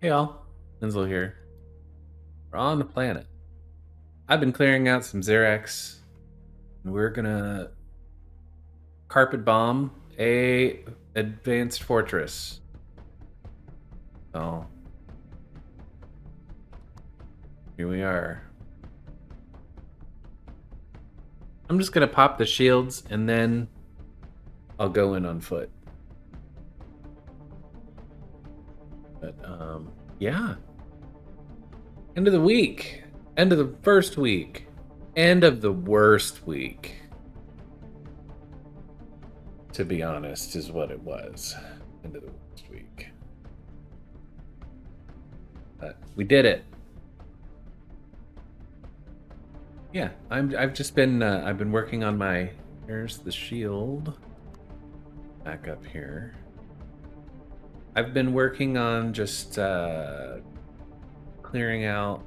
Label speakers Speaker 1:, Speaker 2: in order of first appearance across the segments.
Speaker 1: Hey all, Winslow here. We're on the planet. I've been clearing out some Xerax, and we're gonna carpet bomb a advanced fortress. So here we are. I'm just gonna pop the shields and then I'll go in on foot. But yeah. End of the week. End of the first week. End of the worst week. To be honest, is what it was. End of the worst week. But we did it. Yeah, I've just been I've been working on my. Here's the shield. Back up here. I've been working on just clearing out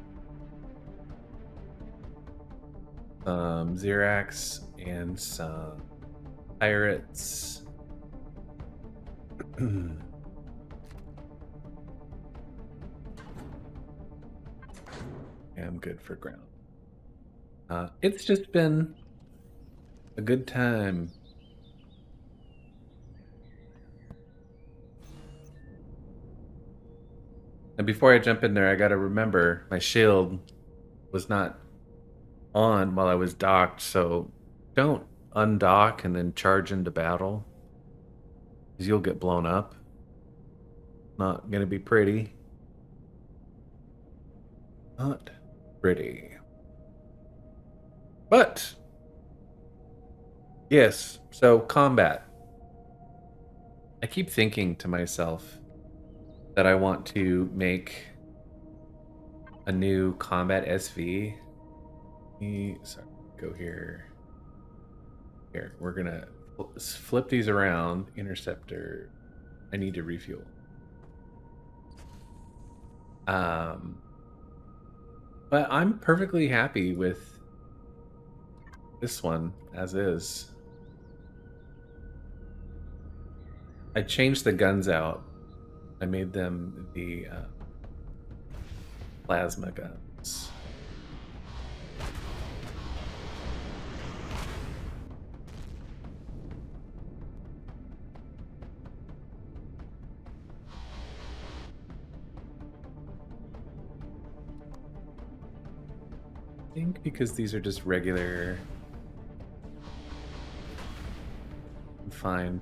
Speaker 1: some Xerax and some pirates. Yeah, I'm good for ground. It's just been a good time. And before I jump in there, I gotta remember my shield was not on while I was docked, so don't undock and then charge into battle, because you'll get blown up. Not gonna be pretty. Not pretty. But yes, so combat. I keep thinking to myself that I want to make a new combat SV. Sorry, go here. Here, we're gonna flip these around. Interceptor. I need to refuel. But I'm perfectly happy with this one as is. I changed the guns out. I made them the plasma guns. I think because these are just regular. I'm fine.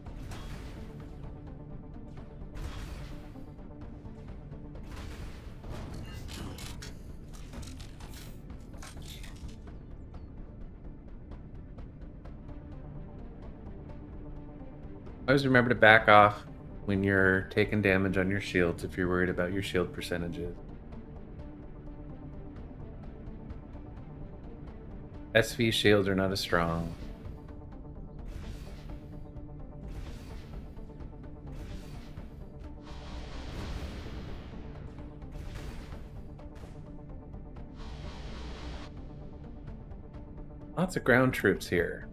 Speaker 1: Always remember to back off when you're taking damage on your shields if you're worried about your shield percentages. SV shields are not as strong. Lots of ground troops here.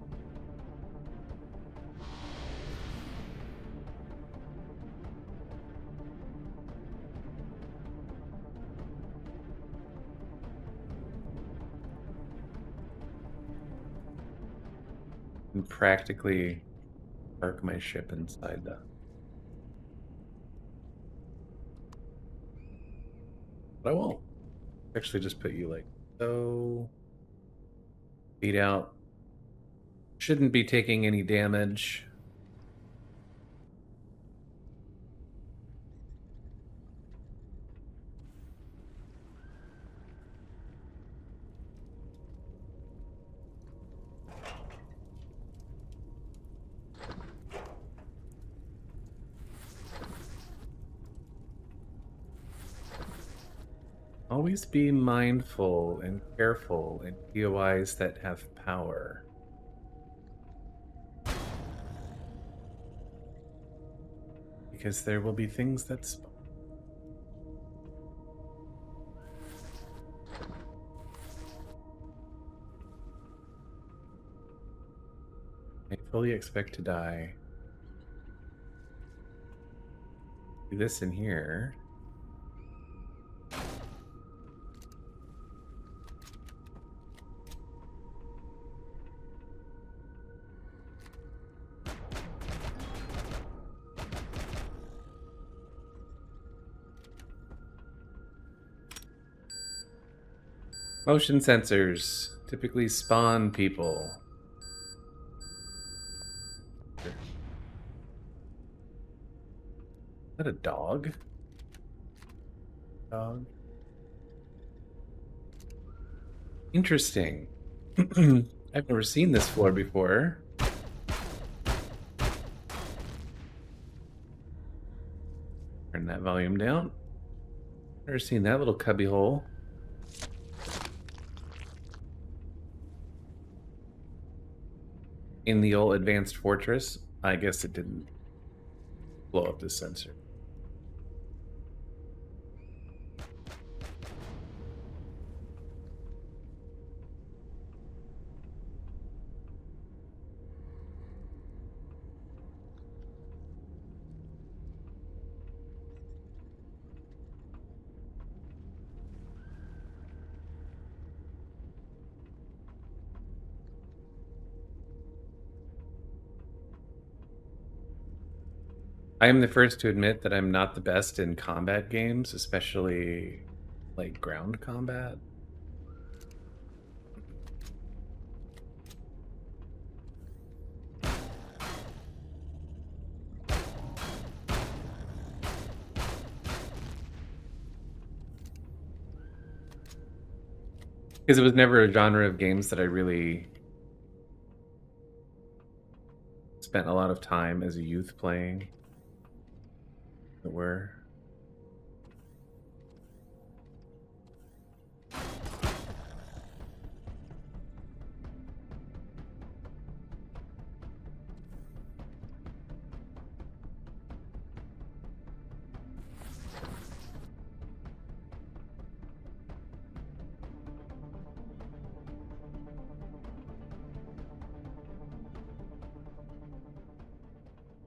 Speaker 1: And practically park my ship inside the. But I won't. Actually, just put you like so. Beat out. Shouldn't be taking any damage. Always be mindful and careful in POIs that have power. Because there will be things that spawn. I fully expect to die. Do this in here. Motion sensors typically spawn people. Is that a dog? Dog. Interesting. I've never seen this floor before. Turn that volume down. Never seen that little cubby hole. In the old advanced fortress, I guess it didn't blow up the sensor. I am the first to admit that I'm not the best in combat games, especially like ground combat. Because it was never a genre of games that I really spent a lot of time as a youth playing. That were.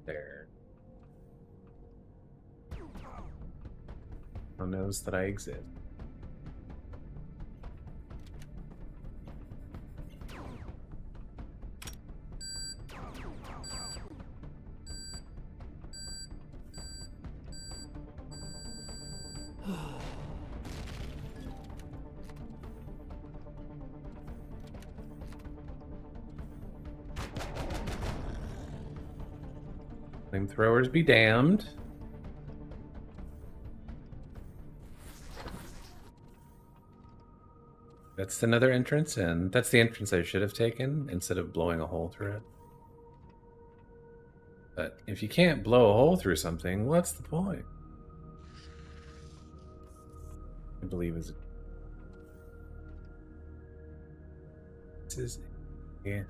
Speaker 1: There. Who knows that I exist? Flamethrowers be damned. That's another entrance, and that's the entrance I should have taken instead of blowing a hole through it. But if you can't blow a hole through something, what's the point? I believe is. This is. Yeah.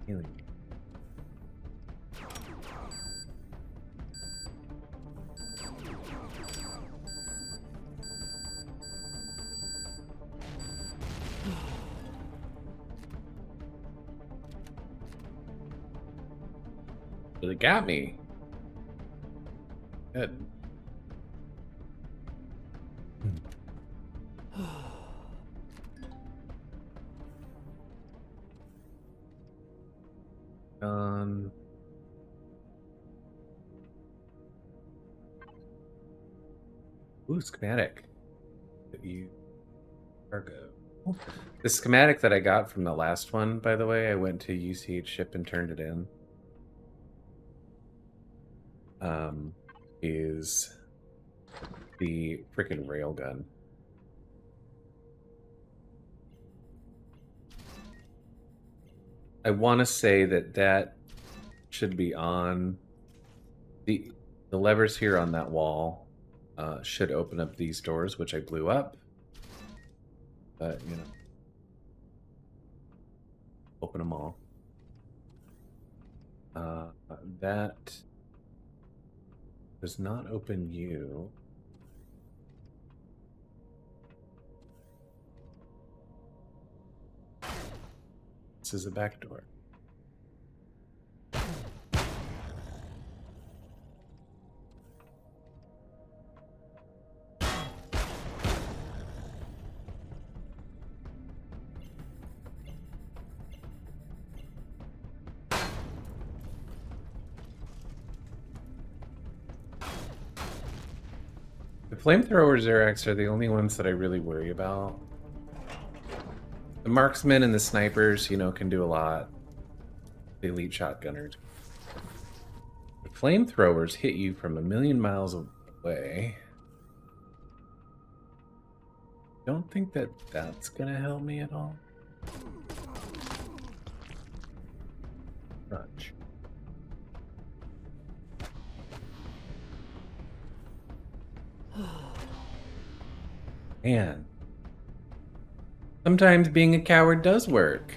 Speaker 1: Healing. Really got me. Good. Ooh, schematic. You cargo. The schematic that I got from the last one, by the way, I went to UCH ship and turned it in. Is the freaking railgun. I want to say that should be on the levers here on that wall. Should open up these doors, which I blew up. But, you know, open them all. That does not open you. This is a back door. The flamethrower Xerax are the only ones that I really worry about. The marksmen and the snipers, you know, can do a lot. The elite shotgunners. The flamethrowers hit you from a million miles away. Don't think that that's gonna help me at all. Crunch. Man. Sometimes being a coward does work.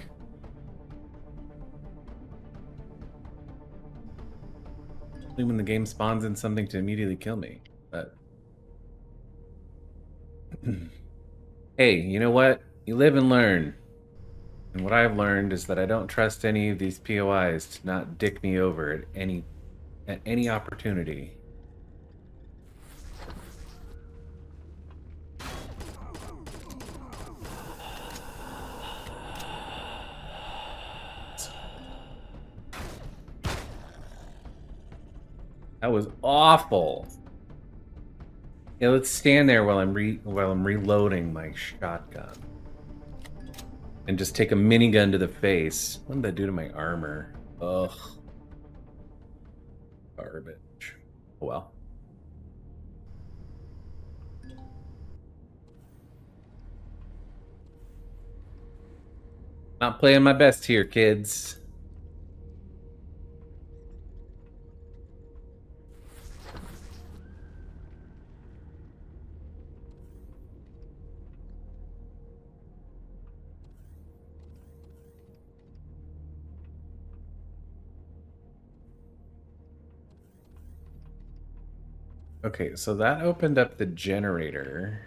Speaker 1: Only when the game spawns in something to immediately kill me. But hey, you know what? You live and learn. And what I've learned is that I don't trust any of these POIs to not dick me over at any opportunity. That was awful. Yeah, let's stand there while I'm reloading my shotgun. And just take a minigun to the face. What did that do to my armor? Ugh. Garbage. Oh well. Not playing my best here, kids. Okay, so that opened up the generator.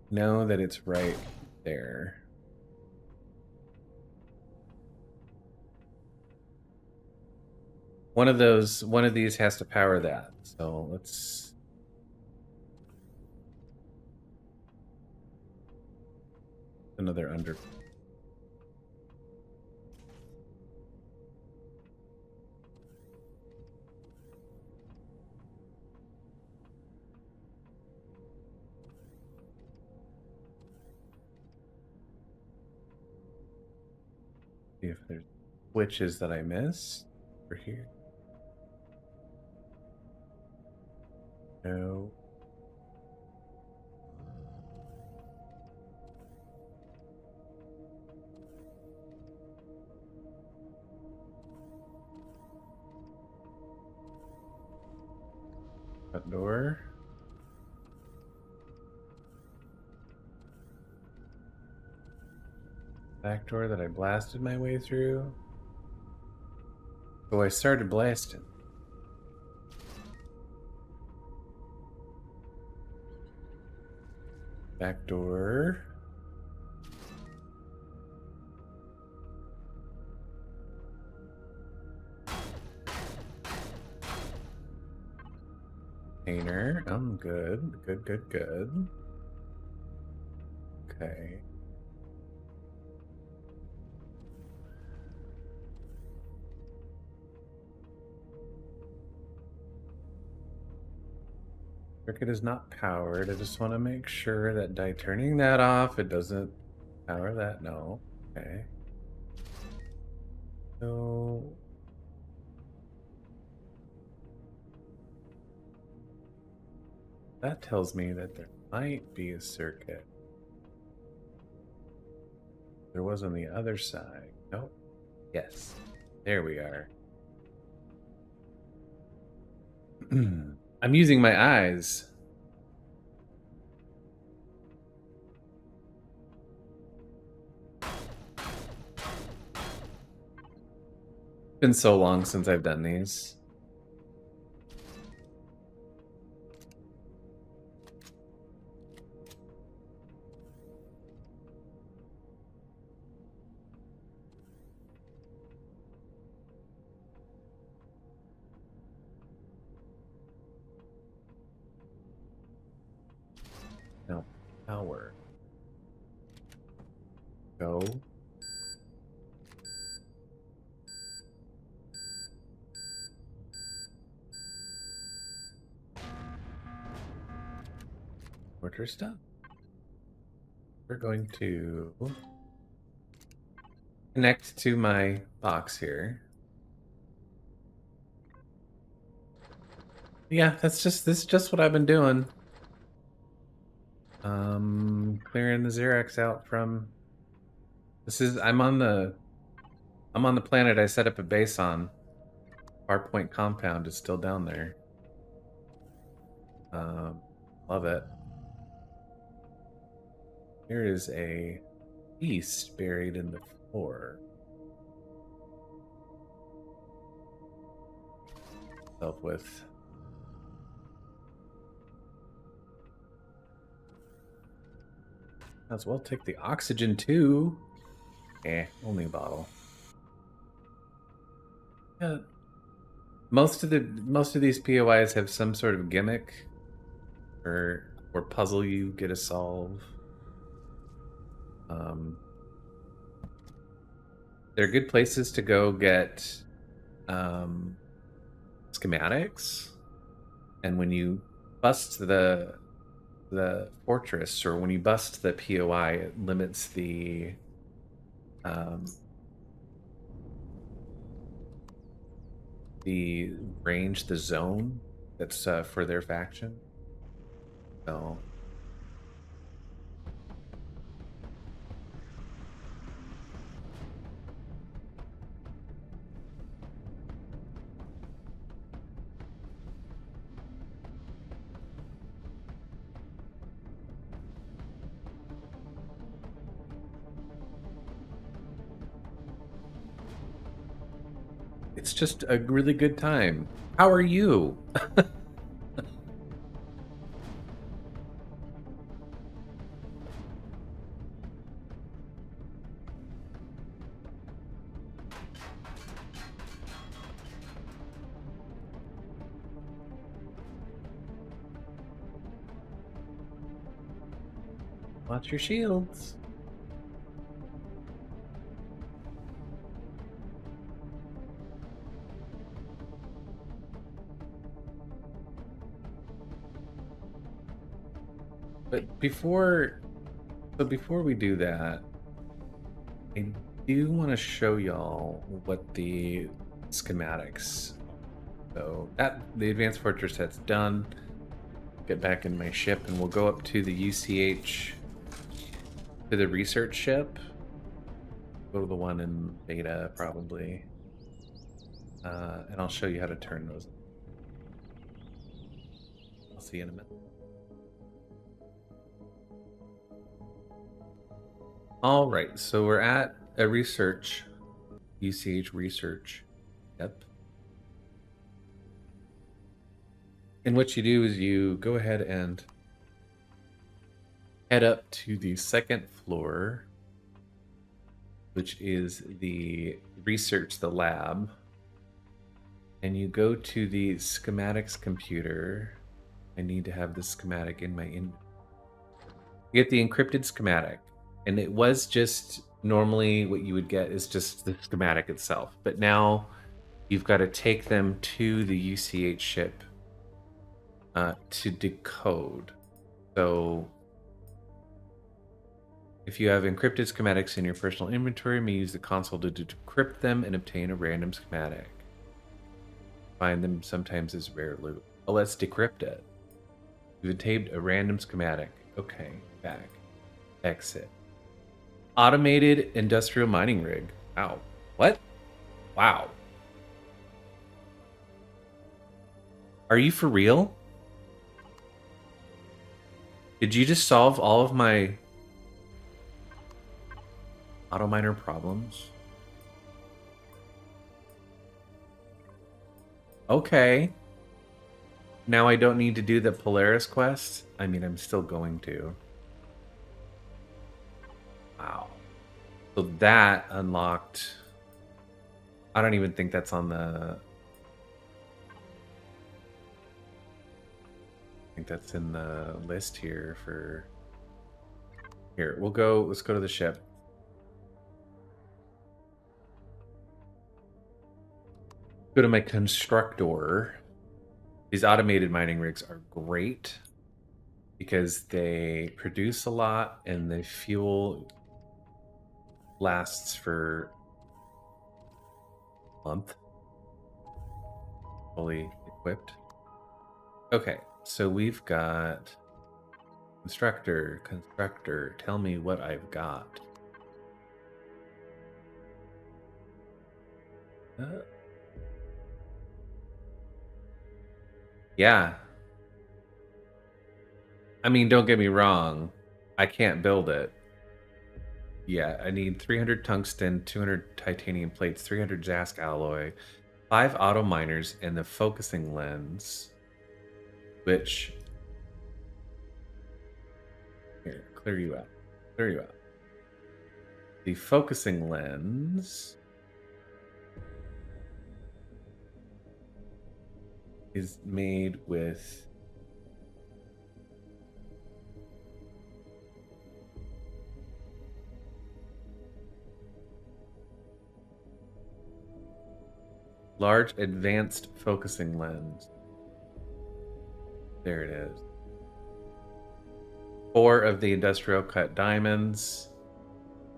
Speaker 1: Know that it's right there. One of these has to power that. So let's another under. See if there's switches that I missed over here. No. That door. Back door that I blasted my way through. Oh, I started blasting. Back door. Container. I'm good. Good. Okay. Circuit is not powered. I just want to make sure that by turning that off, it doesn't power that. No. Okay. So that tells me that there might be a circuit. There was on the other side. Nope. Yes. There we are. I'm using my eyes. It's been so long since I've done these. No. Power. Go. fortress done. We're going to connect to my box here. Yeah, this is just what I've been doing. Clearing the Xerax out from. I'm on the planet I set up a base on. Farpoint compound is still down there. Love it. There is a beast buried in the floor. Self with. Might as well take the oxygen too. Only a bottle. Yeah. Most of these POIs have some sort of gimmick or puzzle you get to solve. They're good places to go get schematics, and when you bust the fortress, or when you bust the POI, it limits the range, the zone that's for their faction. So it's just a really good time. How are you? Watch your shields. But before we do that, I do want to show y'all what the schematics. So that the advanced fortress that's done. Get back in my ship, and we'll go up to the UCH, to the research ship. Go to the one in beta probably, and I'll show you how to turn those. I'll see you in a minute. All right, so we're at a research, UCH research. Yep. And what you do is you go ahead and head up to the second floor, which is the research, the lab. And you go to the schematics computer. I need to have the schematic in my You get the encrypted schematic. And it was just normally what you would get is just the schematic itself. But now you've got to take them to the UCH ship to decode. So if you have encrypted schematics in your personal inventory, you may use the console to decrypt them and obtain a random schematic. Find them sometimes as rare loot. Oh, let's decrypt it. You've obtained a random schematic. Okay, back. Exit. Automated industrial mining rig. Wow. What? Wow. Are you for real? Did you just solve all of my auto miner problems? Okay. Now I don't need to do the Polaris quest? I mean, I'm still going to. Wow. So that unlocked. I don't even think that's on the. I think that's in the list here for. Here, let's go to the ship. Go to my constructor. These automated mining rigs are great. because they produce a lot and the fuel lasts for a month. Fully equipped. Okay, so we've got constructor, tell me what I've got. Yeah. I mean, don't get me wrong. I can't build it. Yeah, I need 300 tungsten, 200 titanium plates, 300 Jask alloy, 5 auto miners, and the focusing lens, which... Here, clear you out. Clear you out. The focusing lens is made with large advanced focusing lens. There it is. 4 of the industrial cut diamonds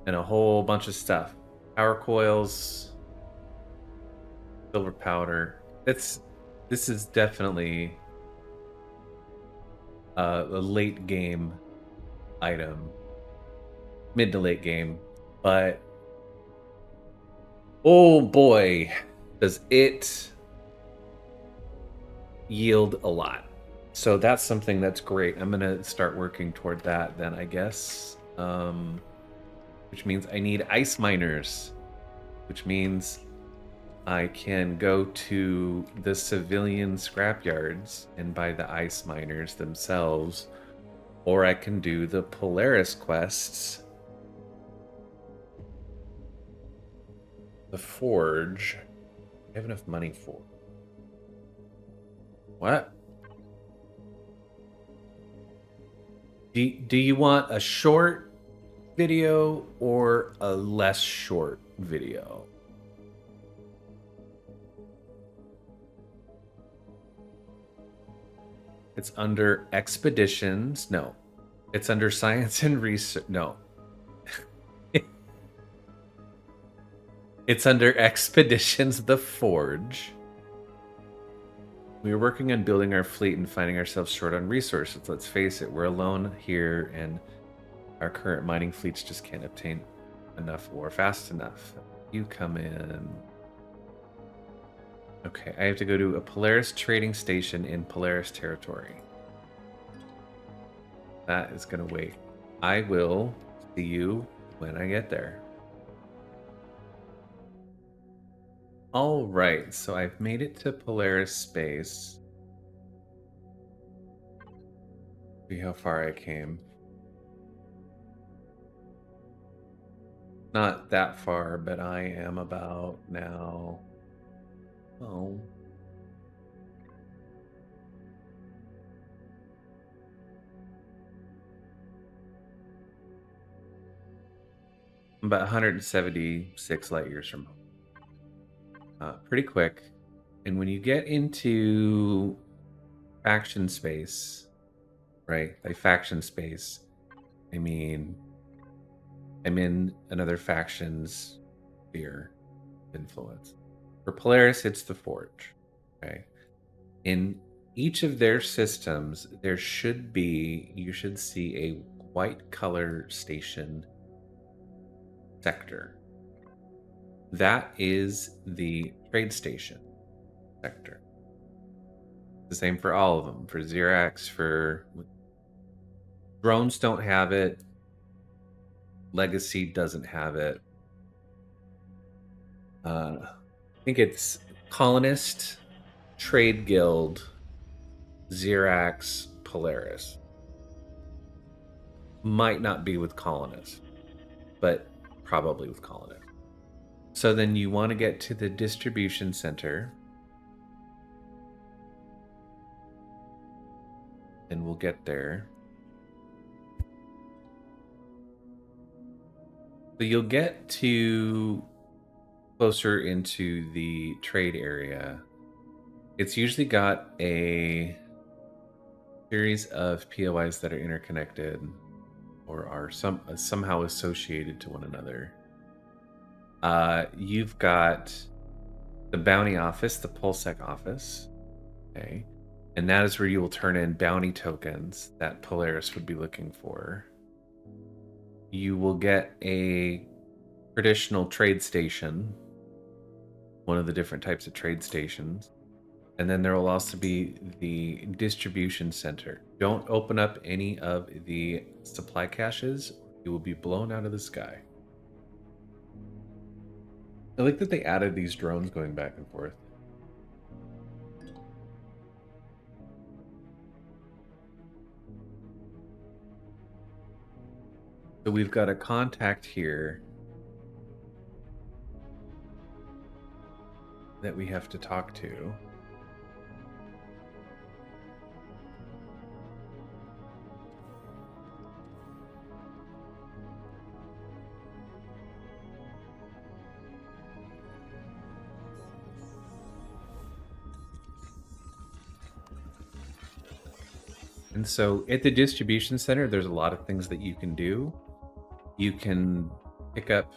Speaker 1: and a whole bunch of stuff. Power coils, silver powder. This is definitely a late game item, mid to late game, but oh boy, does it yield a lot. So that's something that's great. I'm gonna start working toward that then, I guess. Which means I need ice miners, which means I can go to the civilian scrapyards and buy the ice miners themselves, or I can do the Polaris quests. The Forge. I have enough money for. What? Do you want a short video or a less short video? It's under expeditions. No. It's under science and research. No. It's under expeditions, the Forge. We are working on building our fleet and finding ourselves short on resources. Let's face it, we're alone here and our current mining fleets just can't obtain enough ore fast enough. You come in. Okay, I have to go to a Polaris trading station in Polaris territory. That is going to wait. I will see you when I get there. All right, so I've made it to Polaris space. See how far I came. Not that far, but I am about now. Oh. I'm about 176 light years from home. Pretty quick. And when you get into faction space, right? By faction space, I mean, I'm in another faction's sphere influence. For Polaris, it's the Forge. Okay. In each of their systems, there should be, you should see a white color station sector. That is the trade station sector. The same for all of them. For Xerax, for drones don't have it. Legacy doesn't have it. I think it's Colonist, Trade Guild, Xerax, Polaris. Might not be with Colonist, but probably with Colonist. So then you want to get to the distribution center. And we'll get there. So you'll get to closer into the trade area. It's usually got a series of POIs that are interconnected or are somehow associated to one another. You've got the bounty office, the Pulsec office. Okay. And that is where you will turn in bounty tokens that Polaris would be looking for. You will get a traditional trade station, one of the different types of trade stations. And then there will also be the distribution center. Don't open up any of the supply caches. You will be blown out of the sky. I like that they added these drones going back and forth. So we've got a contact here that we have to talk to. And so at the distribution center, there's a lot of things that you can do. You can pick up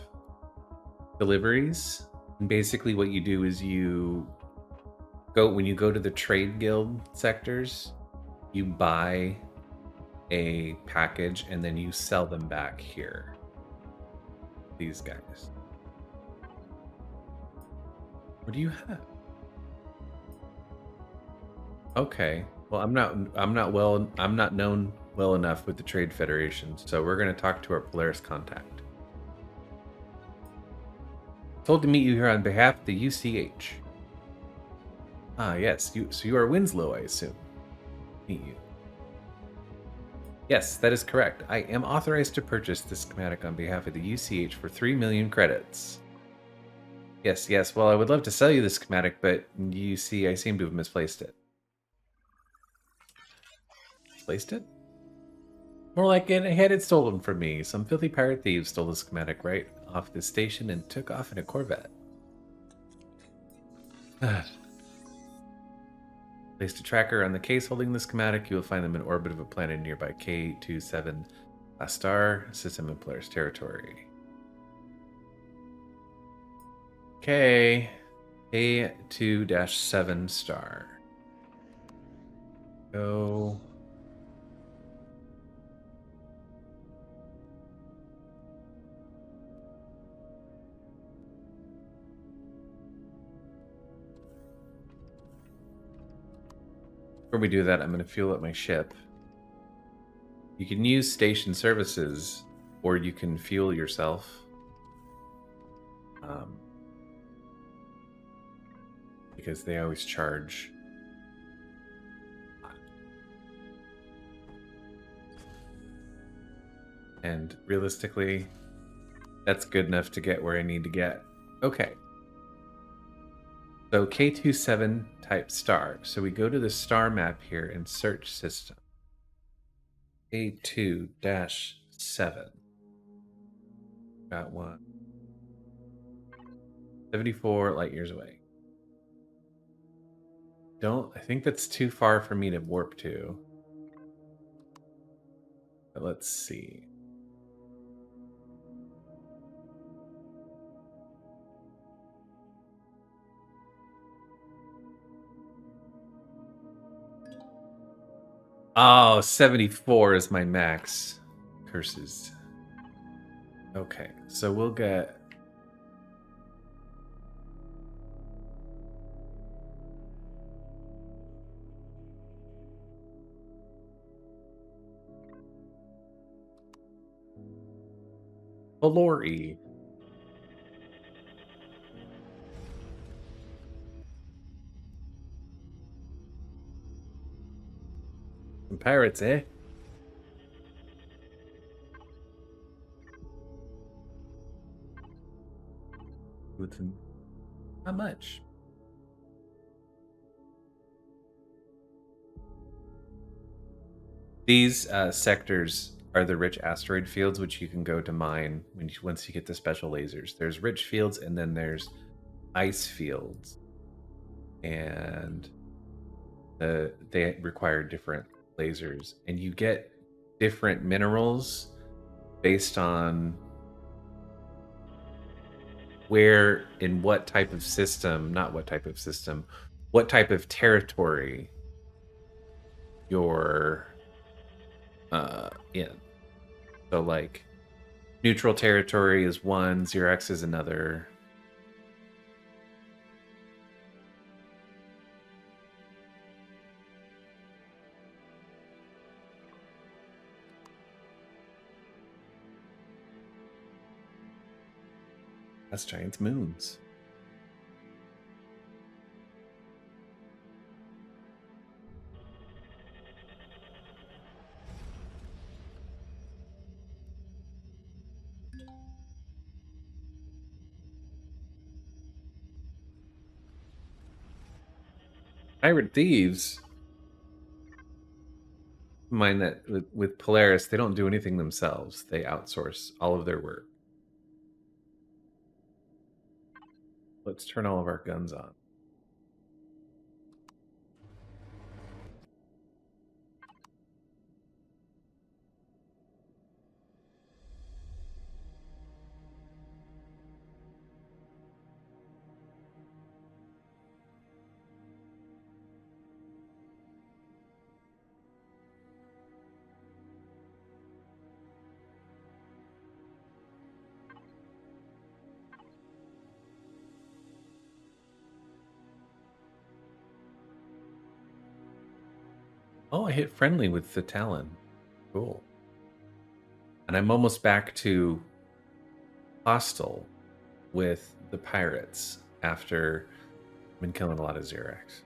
Speaker 1: deliveries. And basically what you do is when you go to the trade guild sectors, you buy a package and then you sell them back here. These guys. What do you have? Okay. Well, I'm not known well enough with the Trade Federation, so we're going to talk to our Polaris contact. Told to meet you here on behalf of the UCH. Ah, yes. So you are Winslow, I assume. Meet you. Yes, that is correct. I am authorized to purchase this schematic on behalf of the UCH for 3 million credits. Yes. Well, I would love to sell you the schematic, but you see, I seem to have misplaced it. Misplaced it? More like I had it stolen from me. Some filthy pirate thieves stole the schematic right off the station and took off in a Corvette. Placed a tracker on the case holding the schematic. You will find them in orbit of a planet nearby K27 star system in Polaris territory. Okay. K2-7 star. Go. Before we do that, I'm going to fuel up my ship. You can use station services, or you can fuel yourself. Because they always charge. And realistically, that's good enough to get where I need to get. Okay. So K27 type star. So we go to the star map here and search system. K2-7. Got one. 74 light years away. I think that's too far for me to warp to. But let's see. Oh, 74 is my max. Curses. Okay, so we'll get... Polaris. Some pirates, eh? Not much. These sectors are the rich asteroid fields, which you can go to mine once you get the special lasers. There's rich fields, and then there's ice fields, and they require different lasers, and you get different minerals based on where in what type of system, not what type of system, what type of territory you're in. So like neutral territory is one, 0x is another. That's giant moons. Pirate thieves. Mind that with Polaris, they don't do anything themselves. They outsource all of their work. Let's turn all of our guns on. Oh, I hit friendly with the tal'on. Cool. And I'm almost back to hostile with the pirates after I've been killing a lot of Xerax.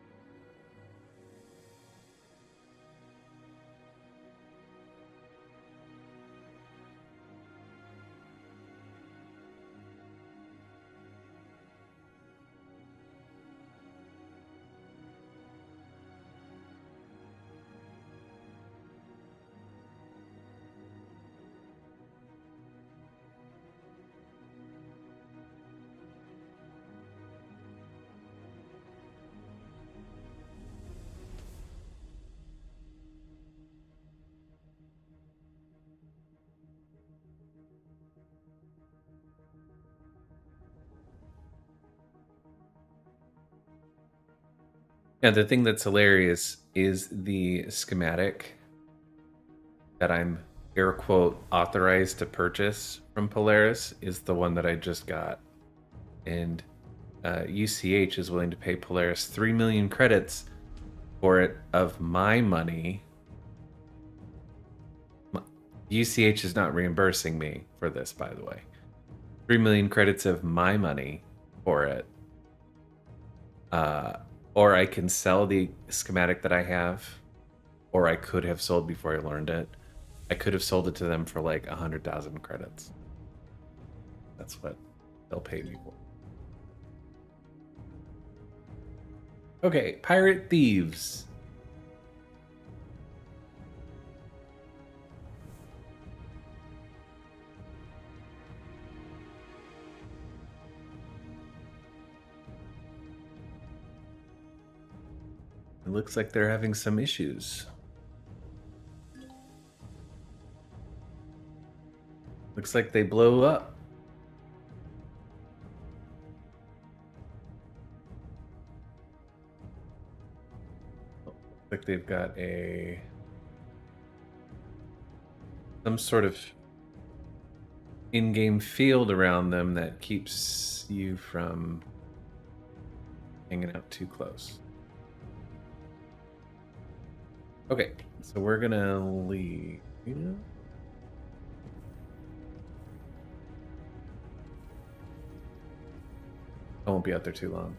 Speaker 1: Yeah, the thing that's hilarious is the schematic that I'm air quote authorized to purchase from Polaris is the one that I just got. And UCH is willing to pay Polaris 3 million credits for it of my money. UCH is not reimbursing me for this, by the way. 3 million credits of my money for it. Or I can sell the schematic that I have, or I could have sold before I learned it. I could have sold it to them for like 100,000 credits. That's what they'll pay me for. Okay, pirate thieves. It looks like they're having some issues. Looks like they blow up. Looks like they've got some sort of in-game field around them that keeps you from hanging out too close. Okay, so we're gonna leave. I won't be out there too long.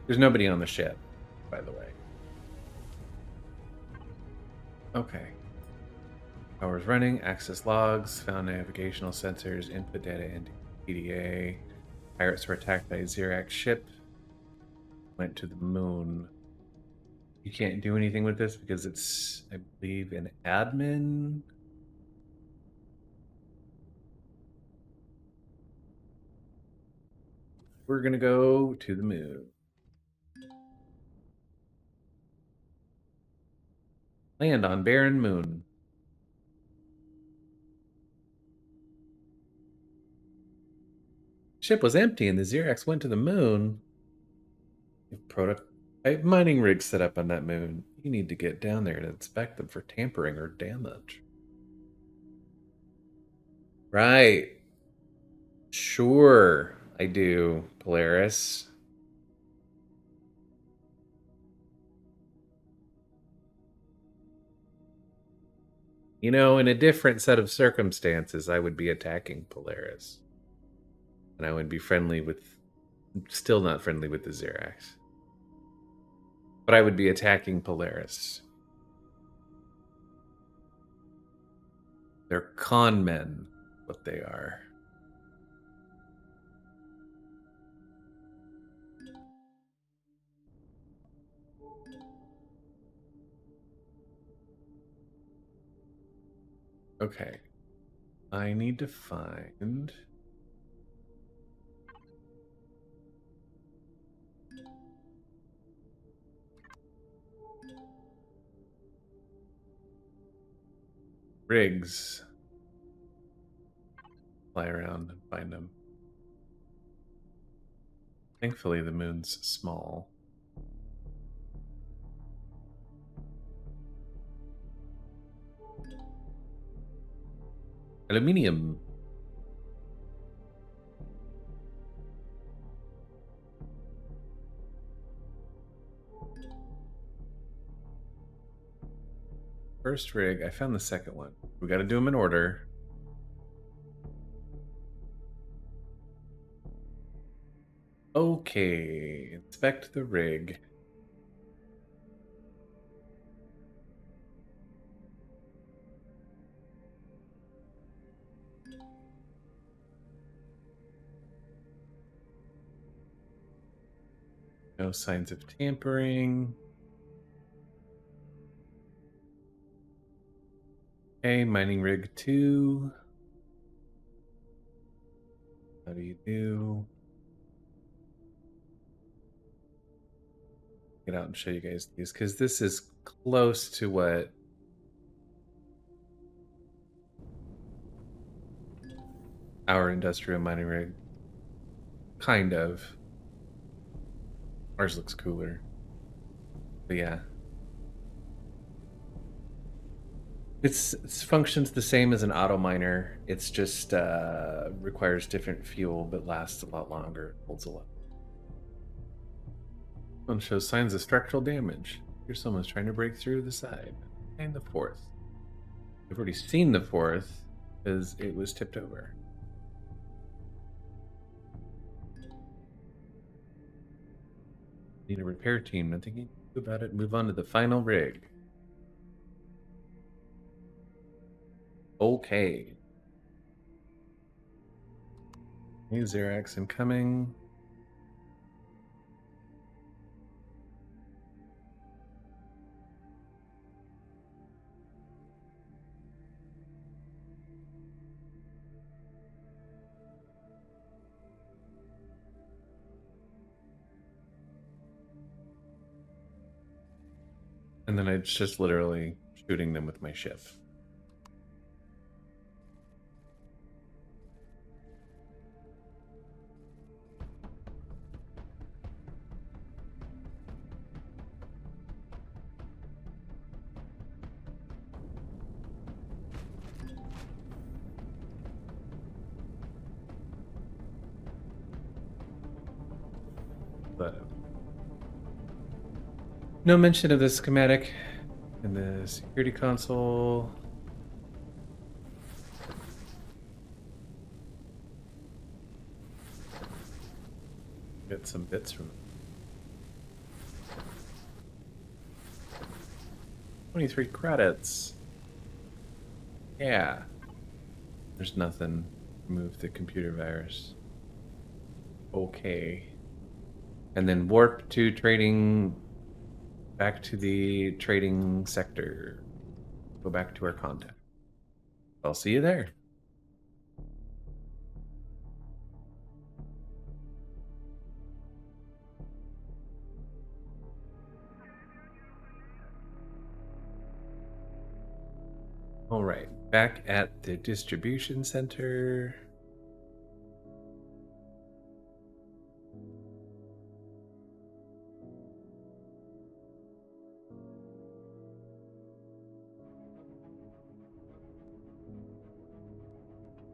Speaker 1: There's nobody on the ship, by the way. Okay. Power's running, access logs, found navigational sensors, input data into PDA. Pirates were attacked by a Xerax ship. Went to the moon. You can't do anything with this because it's, I believe, an admin. We're gonna go to the moon. Land on barren moon. Ship was empty and the Xerax went to the moon. Prototype mining rig set up on that moon. You need to get down there and inspect them for tampering or damage. Right. Sure, I do, Polaris. You know, in a different set of circumstances, I would be attacking Polaris. And I would be friendly with... Still not friendly with the Xerax. But I would be attacking Polaris. They're con men, what they are. Okay. I need to find... rigs. Fly around and find them. Thankfully, the moon's small. Aluminium. First rig. I found the second one. We got to do them in order. Okay. Inspect the rig. No signs of tampering. Okay, mining rig 2. How do you do? Get out and show you guys these, because this is close to what our industrial mining rig. Kind of. Ours looks cooler. But yeah. It functions the same as an auto miner. It's just requires different fuel, but lasts a lot longer. Holds a lot. One shows signs of structural damage. Here someone's trying to break through the side. And the fourth. We've already seen the fourth because it was tipped over. Need a repair team. I'm thinking about it. Move on to the final rig. Okay. Hey, Xerax incoming. And then it's just literally shooting them with my ship. But no mention of the schematic in the security console. Get some bits from it. 23 credits. Yeah. There's nothing. Remove the computer virus. Okay. And then warp to trading back to the trading sector. Go back to our contact. I'll see you there. All right, back at the distribution center.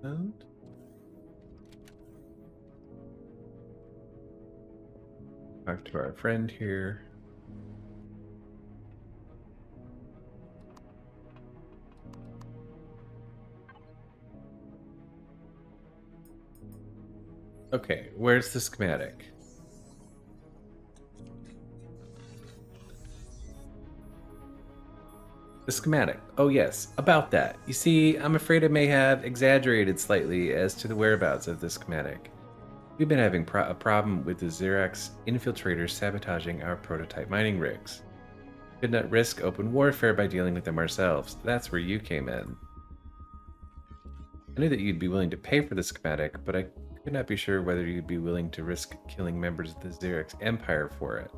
Speaker 1: And talk to our friend here. Okay, where's the schematic? The schematic. Oh yes, about that. You see, I'm afraid I may have exaggerated slightly as to the whereabouts of the schematic. We've been having a problem with the Xerax infiltrators sabotaging our prototype mining rigs. We could not risk open warfare by dealing with them ourselves. That's where you came in. I knew that you'd be willing to pay for the schematic, but I could not be sure whether you'd be willing to risk killing members of the Xerax Empire for it.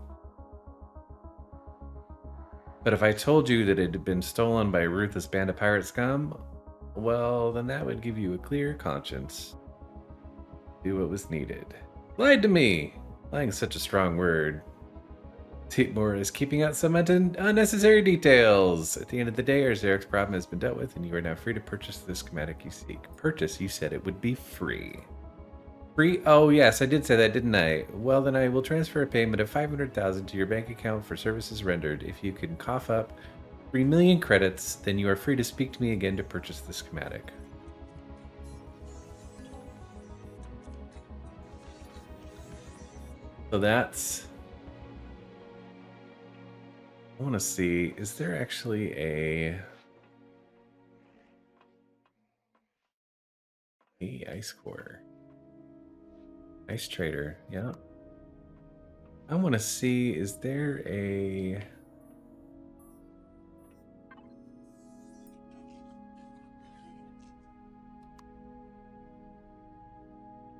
Speaker 1: But if I told you that it had been stolen by a ruthless band of pirate scum, well, then that would give you a clear conscience. Do what was needed. Lied to me! Lying is such a strong word. More is keeping out some unnecessary details. At the end of the day, our Xerax problem has been dealt with, and you are now free to purchase the schematic you seek. Purchase? You said it would be free. Free? Oh yes, I did say that, didn't I? Well, then I will transfer a payment of 500,000 to your bank account for services rendered. If you can cough up 3 million credits, then you are free to speak to me again to purchase the schematic. So that's... I want to see, is there actually a ice core? Ice trader, yeah. I want to see, is there a...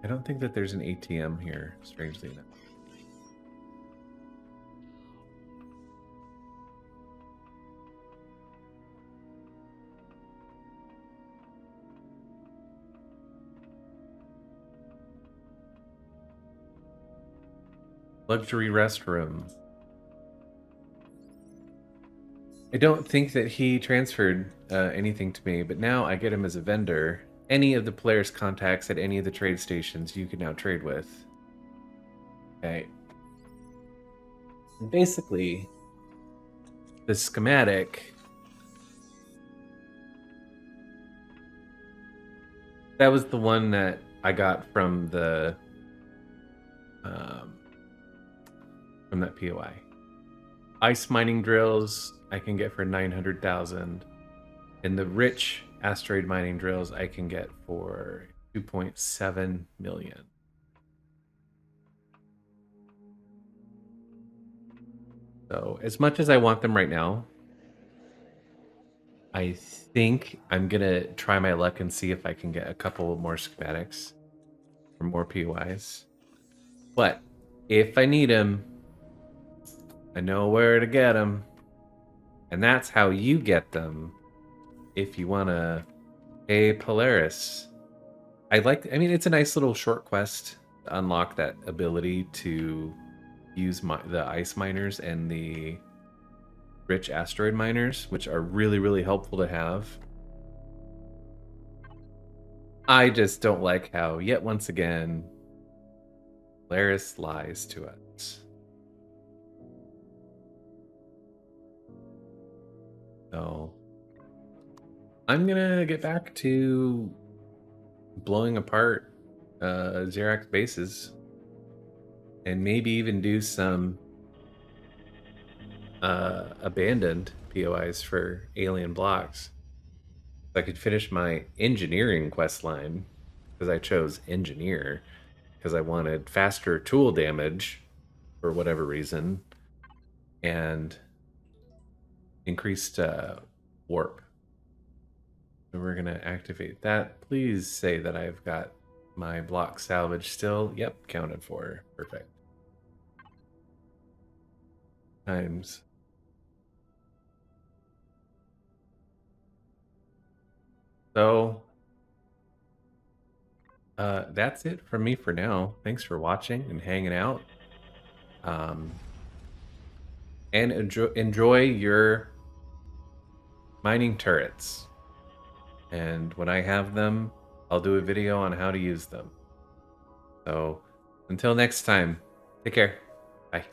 Speaker 1: I don't think that there's an ATM here, strangely enough. Luxury restroom. I don't think that he transferred anything to me, but now I get him as a vendor. Any of the Polaris contacts at any of the trade stations you can now trade with. Okay. And basically, the schematic... That was the one that I got from the... from that POI. Ice mining drills I can get for 900,000, and the rich asteroid mining drills I can get for 2.7 million. So as much as I want them right now, I think I'm gonna try my luck and see if I can get a couple more schematics for more POIs. But if I need them, I know where to get them. And that's how you get them if you want to pay Polaris. I mean, it's a nice little short quest to unlock that ability to use the ice miners and the rich asteroid miners, which are really, really helpful to have. I just don't like how, yet once again, Polaris lies to us. So I'm gonna get back to blowing apart Xerax bases and maybe even do some abandoned POIs for alien blocks. I could finish my engineering quest line because I chose engineer because I wanted faster tool damage for whatever reason, and increased warp. So we're gonna activate that. Please say that I've got my block salvage still. Yep, counted for. Perfect. Times. So that's it from me for now. Thanks for watching and hanging out. And enjoy your mining turrets. And when I have them, I'll do a video on how to use them. So until next time, take care. Bye.